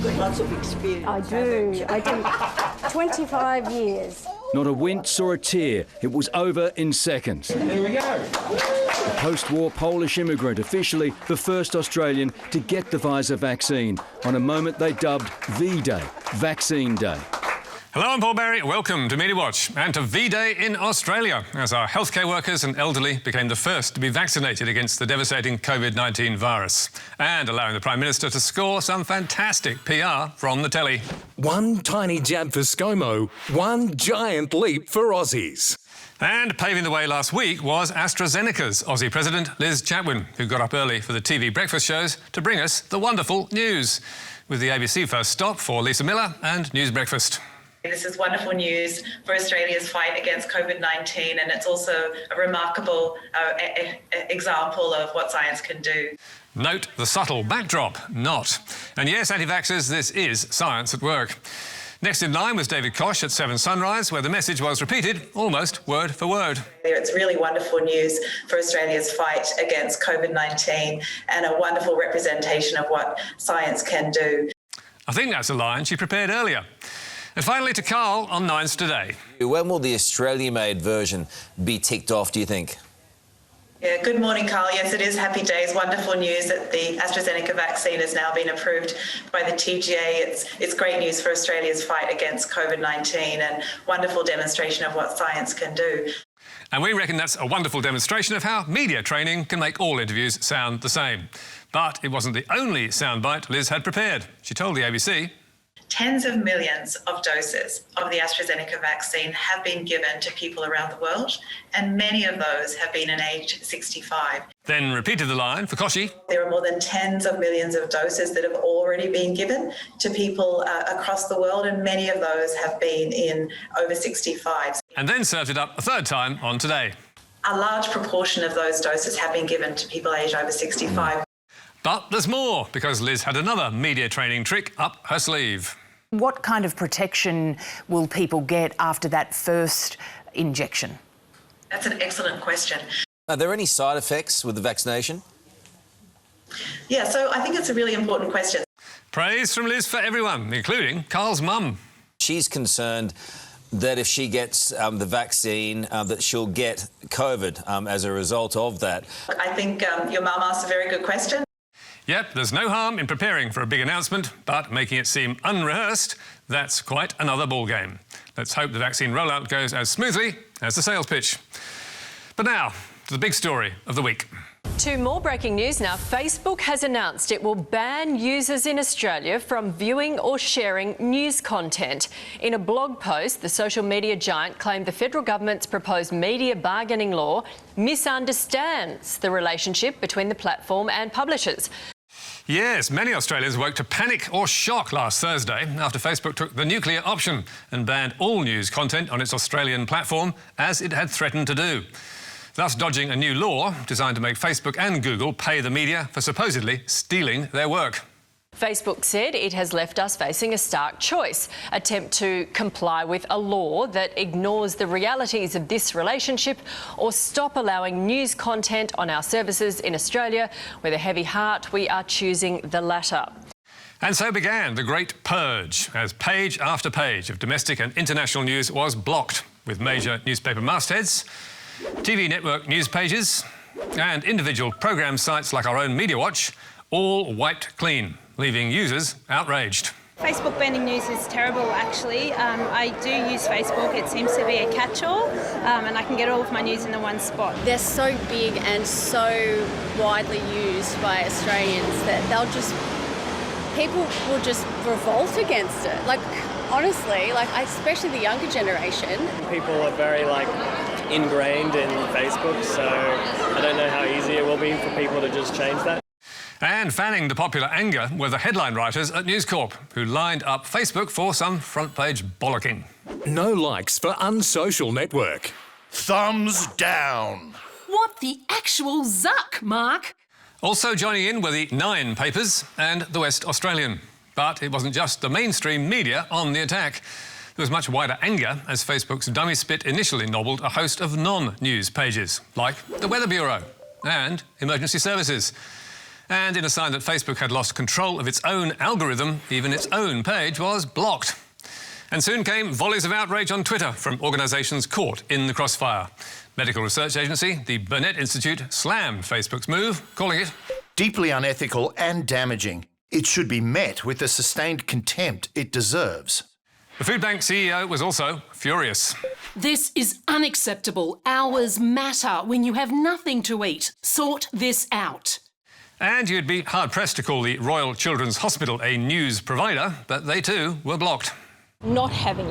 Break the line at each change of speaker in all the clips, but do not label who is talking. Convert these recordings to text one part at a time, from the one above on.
You've got lots of experience.
I do. 25 years.
Not a wince or a tear. It was over in seconds.
Here we go.
Post-war Polish immigrant, officially the first Australian to get the Pfizer vaccine on a moment they dubbed V-Day, Vaccine Day.
Hello, I'm Paul Barry. Welcome to Media Watch and to V-Day in Australia, as our healthcare workers and elderly became the first to be vaccinated against the devastating COVID-19 virus, and allowing the Prime Minister to score some fantastic PR from the telly.
One tiny jab for ScoMo, one giant leap for Aussies.
And paving the way last week was AstraZeneca's Aussie President Liz Chatwin, who got up early for the TV breakfast shows to bring us the wonderful news, with the ABC first stop for Lisa Miller and News Breakfast.
This is wonderful news for Australia's fight against COVID-19, and it's also a remarkable example of what science can do.
Note the subtle backdrop, not. And yes, anti-vaxxers, this is science at work. Next in line was David Koch at 7 Sunrise, where the message was repeated almost word for word.
It's really wonderful news for Australia's fight against COVID-19 and a wonderful representation of what science can do.
I think that's a line she prepared earlier. And finally to Carl on Nines Today.
When will the Australia-made version be ticked off, do you think?
Yeah, good morning, Carl. Yes, it is happy days. Wonderful news that the AstraZeneca vaccine has now been approved by the TGA. It's great news for Australia's fight against COVID-19 and wonderful demonstration of what science can do.
And we reckon that's a wonderful demonstration of how media training can make all interviews sound the same. But it wasn't the only soundbite Liz had prepared. She told the ABC...
Tens of millions of doses of the AstraZeneca vaccine have been given to people around the world, and many of those have been in age 65.
Then repeated the line for Koshi.
There are more than tens of millions of doses that have already been given to people across the world, and many of those have been in over 65.
And then served it up a third time on Today.
A large proportion of those doses have been given to people aged over 65.
But there's more, because Liz had another media training trick up her sleeve.
What kind of protection will people get after that first injection?
That's an excellent question.
Are there any side effects with the vaccination?
Yeah, so I think it's a really important question.
Praise from Liz for everyone, including Carl's mum.
She's concerned that if she gets the vaccine, that she'll get COVID as a result of that.
I think your mum asked a very good question.
Yep, there's no harm in preparing for a big announcement, but making it seem unrehearsed, that's quite another ballgame. Let's hope the vaccine rollout goes as smoothly as the sales pitch. But now, to the big story of the week.
To more breaking news now. Facebook has announced it will ban users in Australia from viewing or sharing news content. In a blog post, the social media giant claimed the federal government's proposed media bargaining law misunderstands the relationship between the platform and publishers.
Yes, many Australians woke to panic or shock last Thursday after Facebook took the nuclear option and banned all news content on its Australian platform, as it had threatened to do, thus dodging a new law designed to make Facebook and Google pay the media for supposedly stealing their work.
Facebook said it has left us facing a stark choice: attempt to comply with a law that ignores the realities of this relationship, or stop allowing news content on our services in Australia. With a heavy heart, we are choosing the latter.
And so began the Great Purge, as page after page of domestic and international news was blocked, with major newspaper mastheads, TV network news pages and individual program sites like our own Media Watch all wiped clean, leaving users outraged.
Facebook banning news is terrible, actually. I do use Facebook. It seems to be a catch-all, and I can get all of my news in the one spot.
They're so big and so widely used by Australians that people will just revolt against it. Like, honestly, especially the younger generation.
People are very, ingrained in Facebook, so I don't know how easy it will be for people to just change that.
And fanning the popular anger were the headline writers at News Corp, who lined up Facebook for some front-page bollocking.
No likes for Unsocial Network.
Thumbs down.
What the actual zuck, Mark?
Also joining in were the Nine papers and the West Australian. But it wasn't just the mainstream media on the attack. There was much wider anger as Facebook's dummy spit initially nobbled a host of non-news pages, like the Weather Bureau and Emergency Services. And in a sign that Facebook had lost control of its own algorithm, even its own page was blocked. And soon came volleys of outrage on Twitter from organisations caught in the crossfire. Medical research agency, the Burnett Institute, slammed Facebook's move, calling it
deeply unethical and damaging. It should be met with the sustained contempt it deserves.
The food bank CEO was also furious.
This is unacceptable. Hours matter when you have nothing to eat. Sort this out.
And you'd be hard-pressed to call the Royal Children's Hospital a news provider, but they too were blocked.
Not having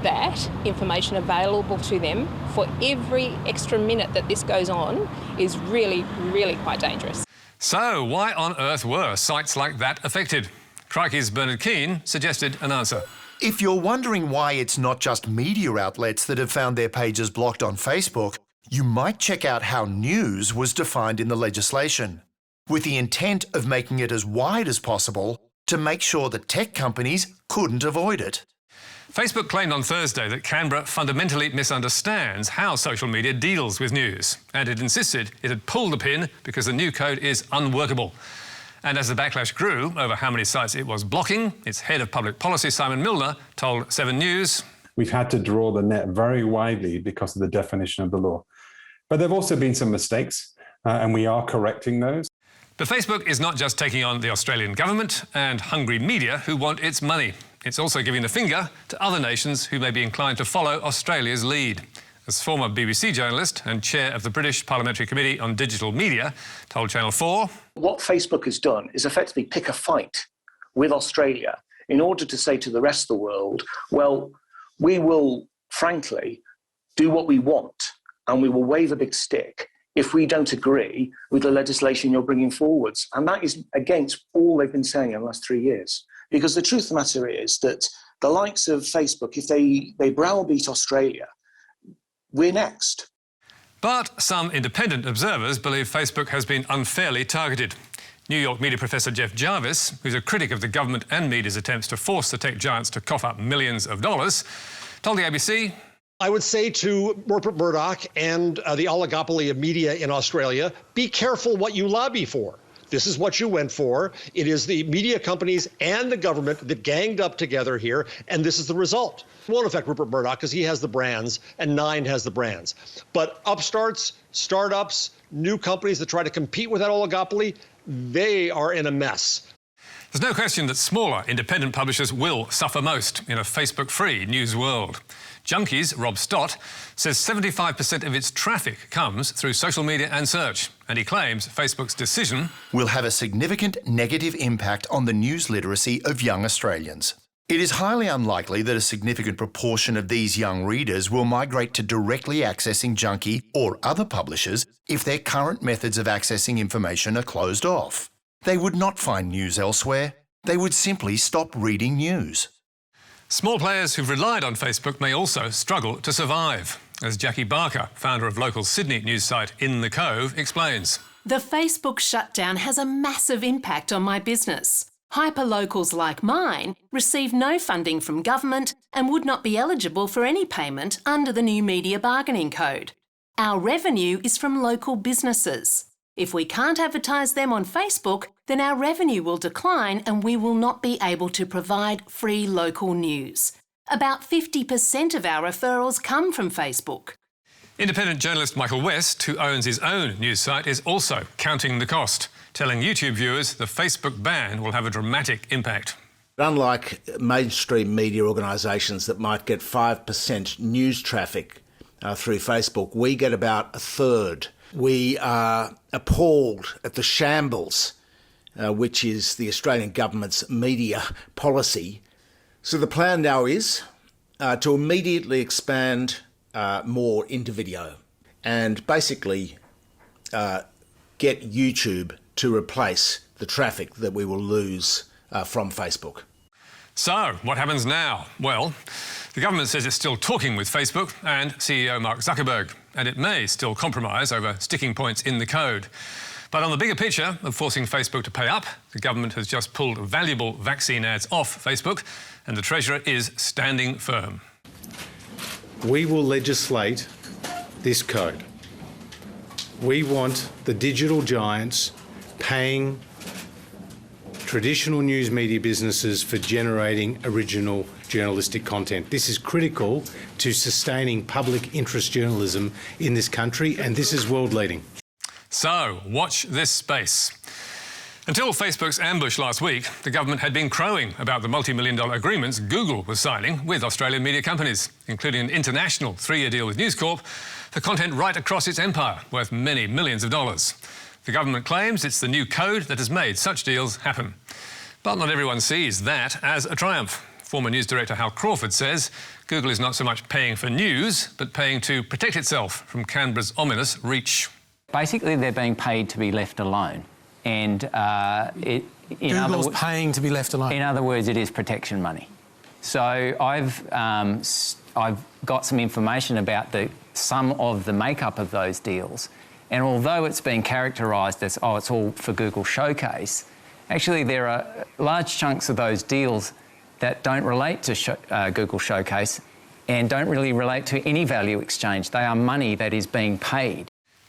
that information available to them for every extra minute that this goes on is really, really quite dangerous.
So why on earth were sites like that affected? Crikey's Bernard Keane suggested an answer.
If you're wondering why it's not just media outlets that have found their pages blocked on Facebook, you might check out how news was defined in the legislation, with the intent of making it as wide as possible to make sure that tech companies couldn't avoid it.
Facebook claimed on Thursday that Canberra fundamentally misunderstands how social media deals with news, and it insisted it had pulled the pin because the new code is unworkable. And as the backlash grew over how many sites it was blocking, its head of public policy, Simon Milner, told 7 News,
"We've had to draw the net very widely because of the definition of the law. But there have also been some mistakes, and we are correcting those."
But Facebook is not just taking on the Australian government and hungry media who want its money. It's also giving the finger to other nations who may be inclined to follow Australia's lead. As former BBC journalist and chair of the British Parliamentary Committee on Digital Media told Channel 4...
What Facebook has done is effectively pick a fight with Australia in order to say to the rest of the world, well, we will, frankly, do what we want and we will wave a big stick if we don't agree with the legislation you're bringing forwards. And that is against all they've been saying in the last 3 years. Because the truth of the matter is that the likes of Facebook, if they browbeat Australia, we're next.
But some independent observers believe Facebook has been unfairly targeted. New York media professor Jeff Jarvis, who's a critic of the government and media's attempts to force the tech giants to cough up millions of dollars, told the ABC...
I would say to Rupert Murdoch and the oligopoly of media in Australia, be careful what you lobby for. This is what you went for. It is the media companies and the government that ganged up together here, and this is the result. It won't affect Rupert Murdoch because he has the brands and Nine has the brands. But upstarts, startups, new companies that try to compete with that oligopoly, they are in a mess.
There's no question that smaller independent publishers will suffer most in a Facebook-free news world. Junkie's Rob Stott says 75% of its traffic comes through social media and search, and he claims Facebook's decision
will have a significant negative impact on the news literacy of young Australians. It is highly unlikely that a significant proportion of these young readers will migrate to directly accessing Junkie or other publishers if their current methods of accessing information are closed off. They would not find news elsewhere. They would simply stop reading news.
Small players who've relied on Facebook may also struggle to survive, as Jackie Barker, founder of local Sydney news site In the Cove, explains.
The Facebook shutdown has a massive impact on my business. Hyperlocals like mine receive no funding from government and would not be eligible for any payment under the new media bargaining code. Our revenue is from local businesses. If we can't advertise them on Facebook, then our revenue will decline and we will not be able to provide free local news. About 50% of our referrals come from Facebook.
Independent journalist Michael West, who owns his own news site, is also counting the cost, telling YouTube viewers the Facebook ban will have a dramatic impact.
Unlike mainstream media organisations that might get 5% news traffic through Facebook, we get about a third. We are appalled at the shambles, which is the Australian government's media policy. So the plan now is to immediately expand more into video and basically get YouTube to replace the traffic that we will lose from Facebook.
So, what happens now? Well, the government says it's still talking with Facebook and CEO Mark Zuckerberg, and it may still compromise over sticking points in the code. But on the bigger picture of forcing Facebook to pay up, the government has just pulled valuable vaccine ads off Facebook, and the Treasurer is standing firm.
We will legislate this code. We want the digital giants paying traditional news media businesses for generating original journalistic content. This is critical to sustaining public interest journalism in this country, and this is world leading.
So, watch this space. Until Facebook's ambush last week, the government had been crowing about the multi-million-dollar agreements Google was signing with Australian media companies, including an international 3-year deal with News Corp for content right across its empire, worth many millions of dollars. The government claims it's the new code that has made such deals happen. But not everyone sees that as a triumph. Former news director Hal Crawford says Google is not so much paying for news, but paying to protect itself from Canberra's ominous reach.
Basically, they're being paid to be left alone. And
Google's paying to be left alone.
In other words, it is protection money. So I've got some information about some of the makeup of those deals. And although it's been characterised as, oh, it's all for Google Showcase, actually there are large chunks of those deals that don't relate to Google Showcase and don't really relate to any value exchange. They are money that is being paid.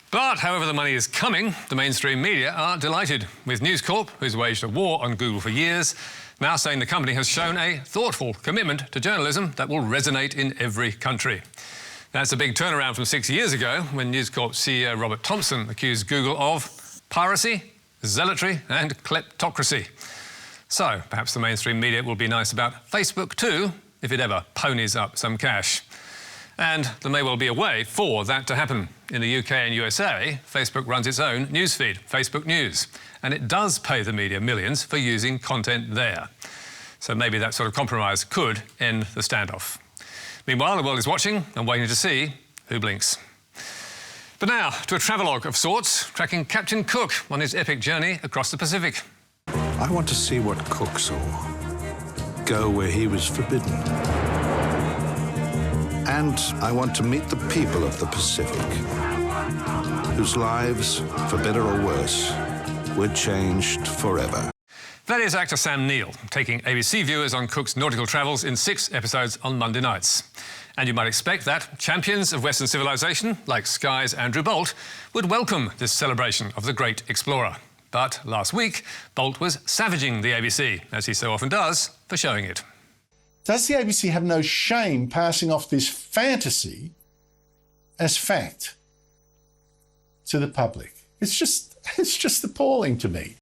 But however the money is coming, the mainstream media are delighted, with News Corp, who's waged a war on Google for years, now saying the company has shown a thoughtful commitment to journalism that will resonate in every country. That's a big turnaround from 6 years ago, when News Corp CEO Robert Thompson accused Google of piracy, zealotry and kleptocracy. So perhaps the mainstream media will be nice about Facebook too, if it ever ponies up some cash. And there may well be a way for that to happen. In the UK and USA, Facebook runs its own newsfeed, Facebook News, and it does pay the media millions for using content there. So maybe that sort of compromise could end the standoff. Meanwhile, the world is watching and waiting to see who blinks. But now, to a travelogue of sorts, tracking Captain Cook on his epic journey across the Pacific.
I want to see what Cook saw, go where he was forbidden. And I want to meet the people of the Pacific, whose lives, for better or worse, were changed forever.
That is actor Sam Neill, taking ABC viewers on Cook's nautical travels in 6 episodes on Monday nights. And you might expect that champions of Western civilization, like Sky's Andrew Bolt, would welcome this celebration of the great explorer. But last week, Bolt was savaging the ABC, as he so often does, for showing it.
Does the ABC have no shame passing off this fantasy as fact to the public? It's just appalling to me.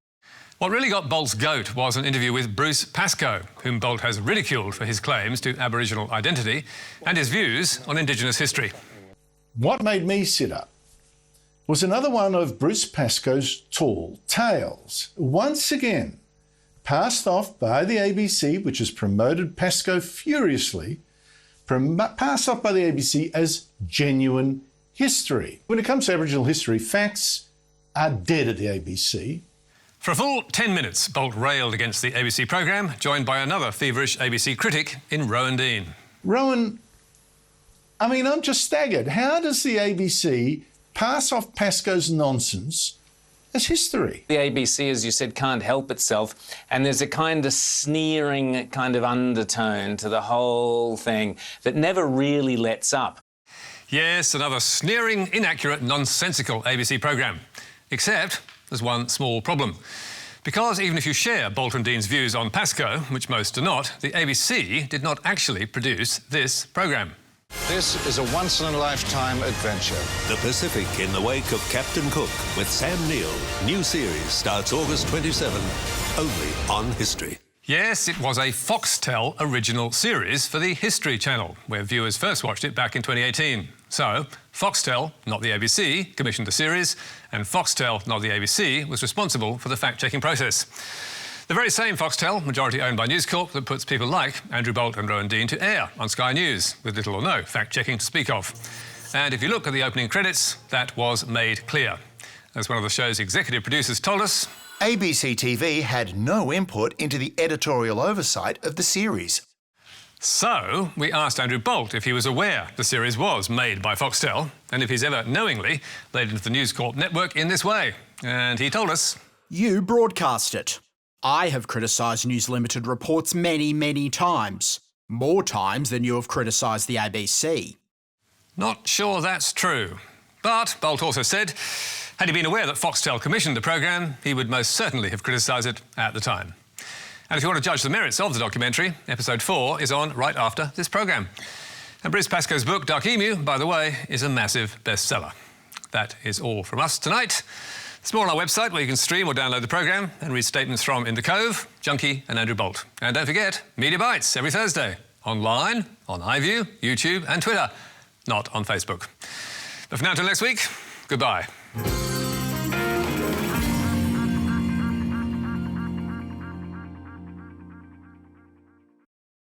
What really got Bolt's goat was an interview with Bruce Pascoe, whom Bolt has ridiculed for his claims to Aboriginal identity and his views on Indigenous history.
What made me sit up was another one of Bruce Pascoe's tall tales. Once again, passed off by the ABC, which has promoted Pascoe furiously, passed off by the ABC as genuine history. When it comes to Aboriginal history, facts are dead at the ABC.
For a full 10 minutes, Bolt railed against the ABC programme, joined by another feverish ABC critic in Rowan Dean.
Rowan, I mean, I'm just staggered. How does the ABC pass off Pascoe's nonsense as history?
The ABC, as you said, can't help itself, and there's a kind of sneering kind of undertone to the whole thing that never really lets up.
Yes, another sneering, inaccurate, nonsensical ABC programme. Except there's one small problem. Because even if you share Bolt and Dean's views on Pascoe, which most do not, the ABC did not actually produce this programme.
This is a once-in-a-lifetime adventure.
The Pacific in the wake of Captain Cook with Sam Neill. New series starts August 27, only on History.
Yes, it was a Foxtel original series for the History Channel, where viewers first watched it back in 2018. So, Foxtel, not the ABC, commissioned the series, and Foxtel, not the ABC, was responsible for the fact-checking process. The very same Foxtel, majority owned by News Corp, that puts people like Andrew Bolt and Rowan Dean to air on Sky News, with little or no fact-checking to speak of. And if you look at the opening credits, that was made clear. As one of the show's executive producers told us,
ABC TV had no input into the editorial oversight of the series.
So, we asked Andrew Bolt if he was aware the series was made by Foxtel, and if he's ever knowingly laid into the News Corp network in this way. And he told us,
"You broadcast it. I have criticised News Limited reports many, many times. More times than you have criticised the ABC."
Not sure that's true. But Bolt also said, had he been aware that Foxtel commissioned the programme, he would most certainly have criticised it at the time. And if you want to judge the merits of the documentary, episode 4 is on right after this programme. And Bruce Pascoe's book, Duck Emu, by the way, is a massive bestseller. That is all from us tonight. It's more on our website where you can stream or download the programme and read statements from In the Cove, Junkie and Andrew Bolt. And don't forget, Media Bites every Thursday. Online, on iView, YouTube and Twitter. Not on Facebook. But for now, until next week, goodbye.